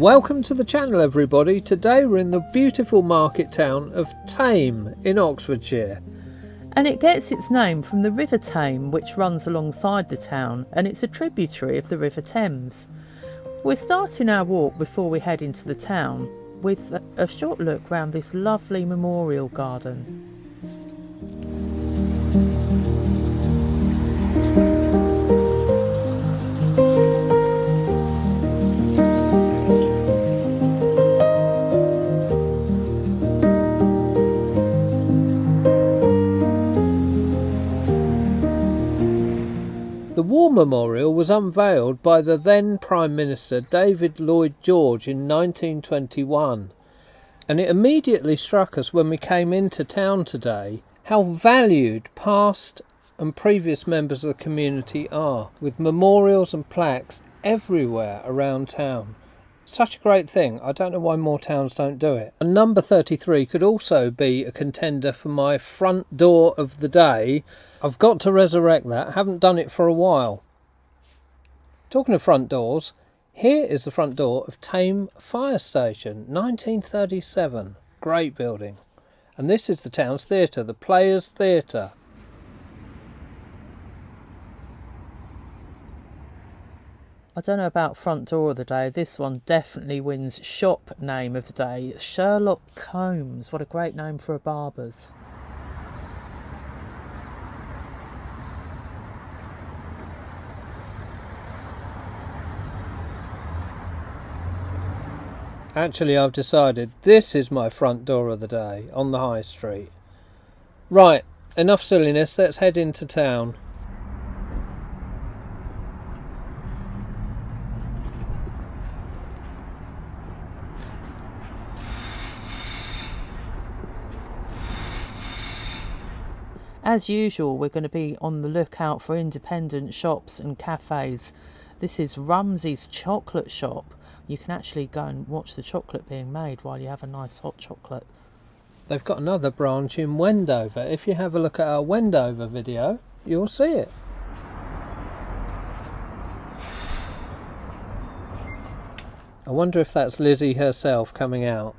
Welcome to the channel, everybody. Today we're in the beautiful market town of Thame in Oxfordshire. And it gets its name from the River Thame, which runs alongside the town, and it's a tributary of the River Thames. We're starting our walk before we head into the town with a short look round this lovely memorial garden. The War Memorial was unveiled by the then Prime Minister David Lloyd George in 1921, and it immediately struck us when we came into town today how valued past and previous members of the community are, with memorials and plaques everywhere around town. Such a great thing. I don't know why more towns don't do it. And number 33 could also be a contender for my front door of the day. I've got to resurrect that. Haven't done it for a while. Talking of front doors, here is the front door of Thame Fire Station, 1937. Great building. And this is the town's theatre, the Players' Theatre. I don't know about front door of the day, this one definitely wins shop name of the day. Sherlock Combs, what a great name for a barber's. Actually, I've decided this is my front door of the day on the high street. Right, enough silliness, let's head into town. As usual, we're going to be on the lookout for independent shops and cafes. This is Rumsey's Chocolate Shop. You can actually go and watch the chocolate being made while you have a nice hot chocolate. They've got another branch in Wendover. If you have a look at our Wendover video, you'll see it. I wonder if that's Lizzie herself coming out.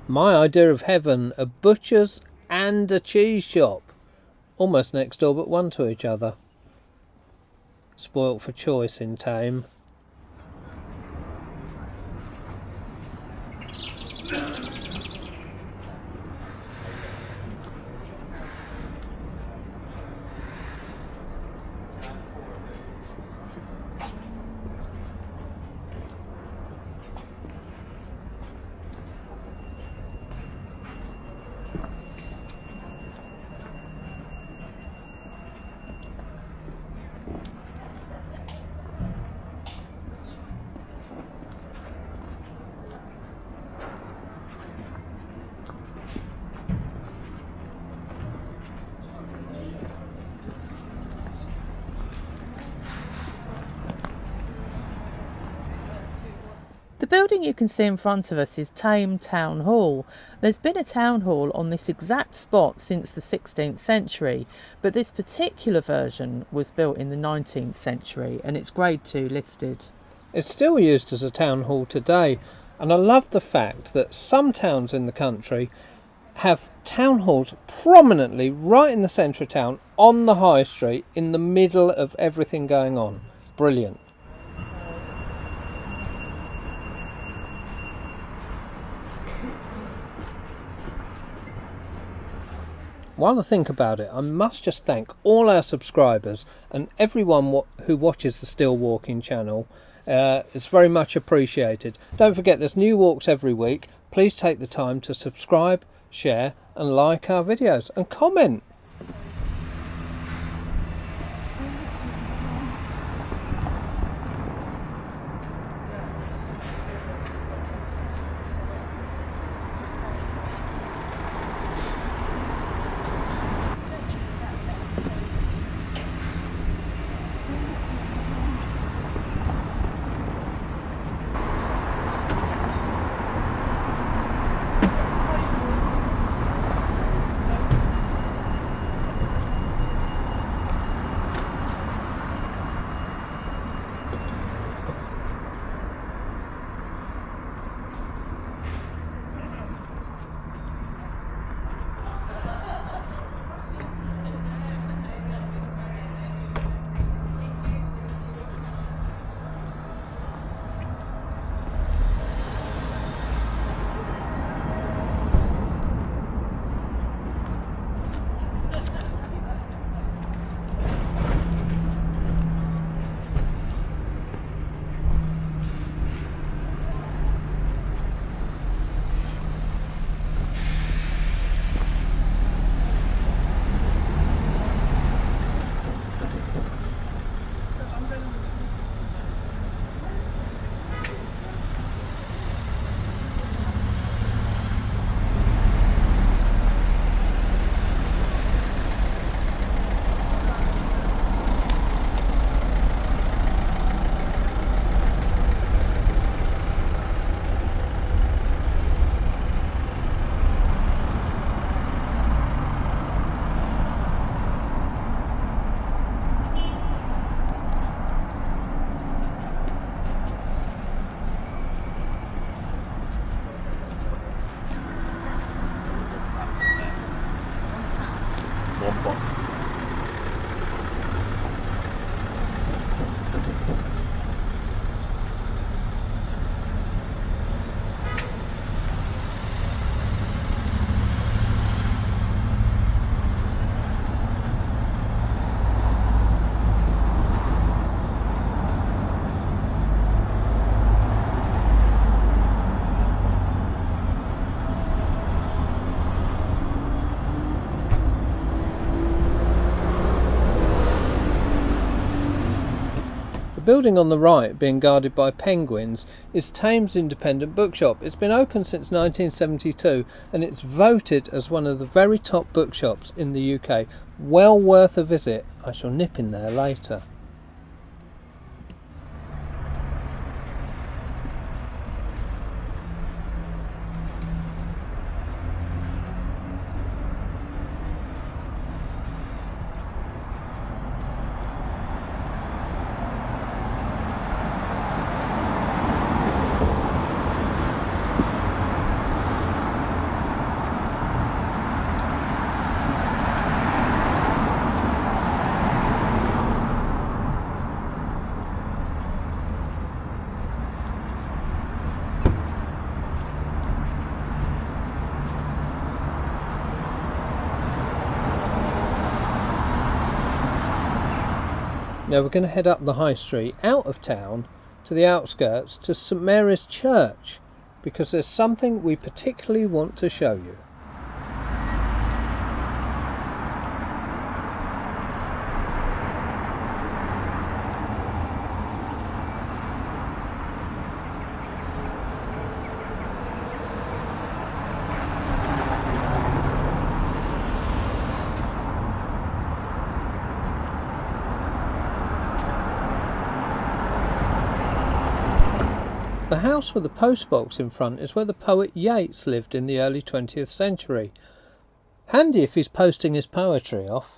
My idea of heaven, a butcher's and a cheese shop. Almost next door but one to each other. Spoilt for choice in Thame. The building you can see in front of us is Thame Town Hall. There's been a town hall on this exact spot since the 16th century, but this particular version was built in the 19th century and it's Grade 2 listed. It's still used as a town hall today, and I love the fact that some towns in the country have town halls prominently right in the centre of town, on the high street, in the middle of everything going on. Brilliant. While I think about it, I must just thank all our subscribers and everyone who watches the Still Walking channel. It's very much appreciated. Don't forget, there's new walks every week. Please take the time to subscribe, share and like our videos and comment. The building on the right, being guarded by penguins, is Thames Independent Bookshop. It's been open since 1972 and it's voted as one of the very top bookshops in the UK. Well worth a visit. I shall nip in there later. Now we're going to head up the high street, out of town, to the outskirts, to St Mary's Church, because there's something we particularly want to show you. The house with the postbox in front is where the poet Yeats lived in the early 20th century. Handy if he's posting his poetry off.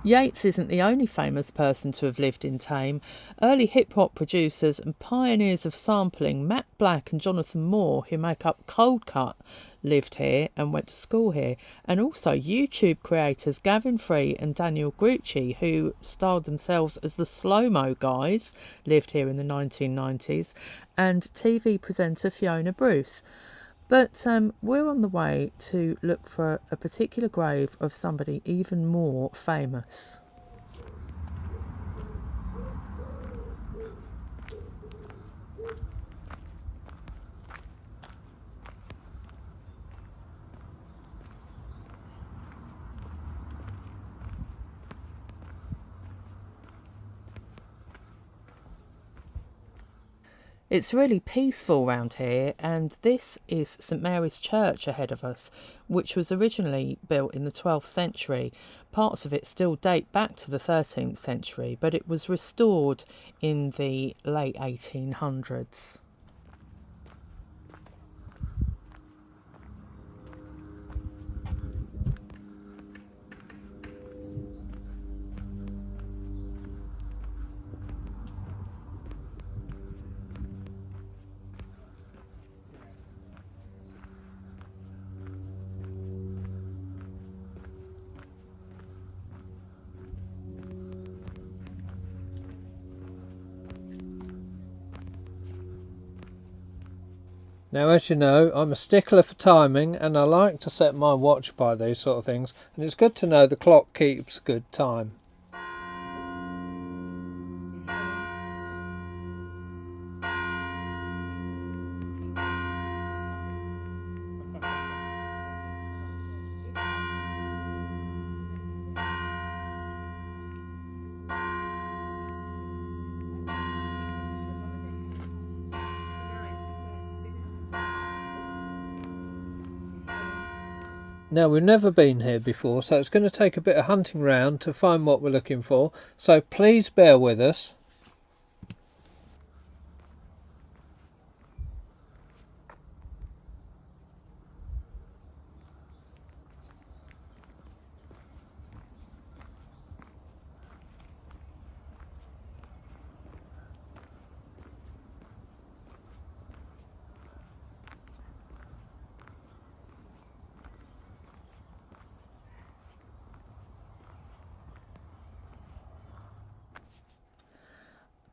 Yeats isn't the only famous person to have lived in Thame. Early hip-hop producers and pioneers of sampling, Matt Black and Jonathan Moore, who make up Cold Cut, lived here and went to school here. And also YouTube creators Gavin Free and Daniel Grucci, who styled themselves as the Slow-Mo Guys, lived here in the 1990s, and TV presenter Fiona Bruce. But we're on the way to look for a particular grave of somebody even more famous. It's really peaceful round here, and this is St Mary's Church ahead of us, which was originally built in the 12th century. Parts of it still date back to the 13th century, but it was restored in the late 1800s. Now, as you know, I'm a stickler for timing and I like to set my watch by these sort of things, and it's good to know the clock keeps good time. Now, we've never been here before, so it's going to take a bit of hunting round to find what we're looking for, so please bear with us.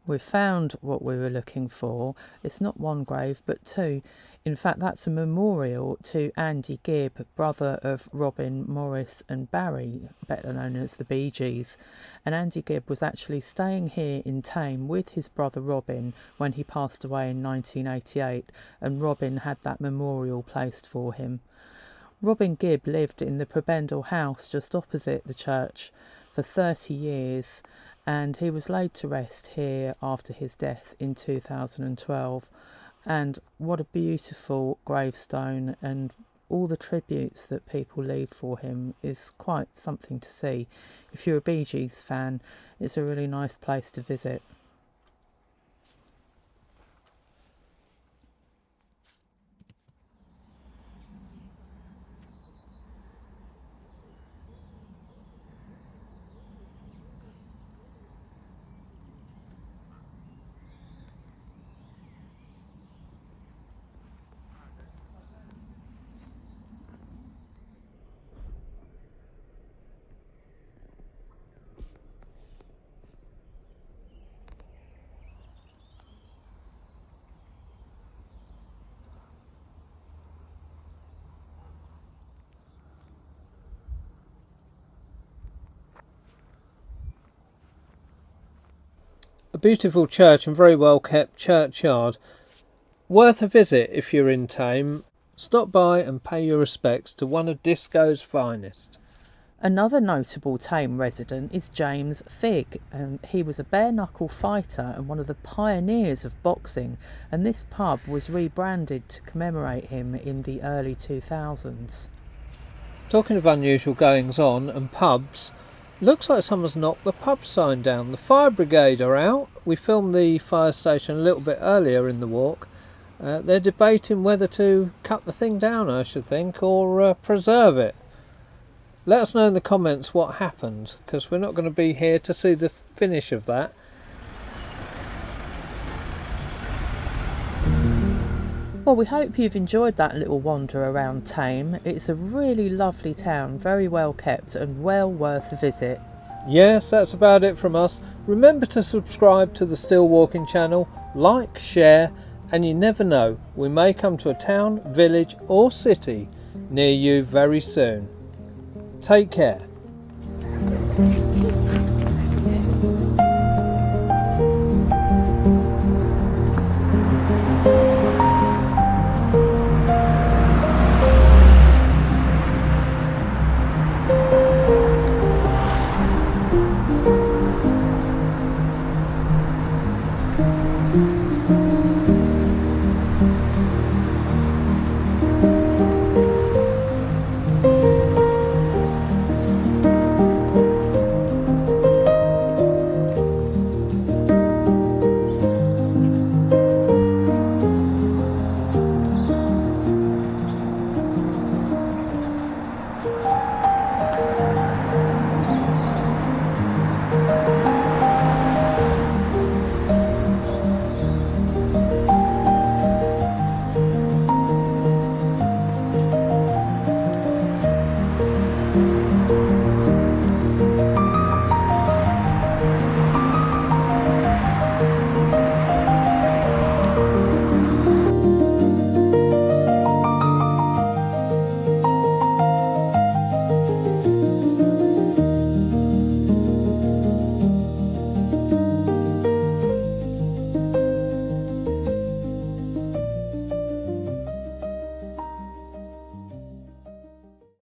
We've found what we were looking for. It's not one grave, but two. In fact, that's a memorial to Andy Gibb, brother of Robin, Morris and Barry, better known as the Bee Gees. And Andy Gibb was actually staying here in Thame with his brother Robin when he passed away in 1988, and Robin had that memorial placed for him. Robin Gibb lived in the prebendal house just opposite the church for 30 years, and he was laid to rest here after his death in 2012. And what a beautiful gravestone, and all the tributes that people leave for him is quite something to see. If you're a Bee Gees fan, it's a really nice place to visit. A beautiful church and very well kept churchyard. Worth a visit if you're in Thame. Stop by and pay your respects to one of disco's finest. Another notable Thame resident is James Figg, and he was a bare-knuckle fighter and one of the pioneers of boxing, and this pub was rebranded to commemorate him in the early 2000s. Talking of unusual goings-on and pubs, Looks like someone's knocked the pub sign down. The fire brigade are out. We filmed the fire station a little bit earlier in the walk. They're debating whether to cut the thing down, I should think, or preserve it. Let us know in the comments what happened, because we're not going to be here to see the finish of that. Well, we hope you've enjoyed that little wander around Thame. It's a really lovely town, very well kept and well worth a visit. Yes, that's about it from us. Remember to subscribe to the Still Walking channel, like, share, and you never know, we may come to a town, village or city near you very soon. Take care.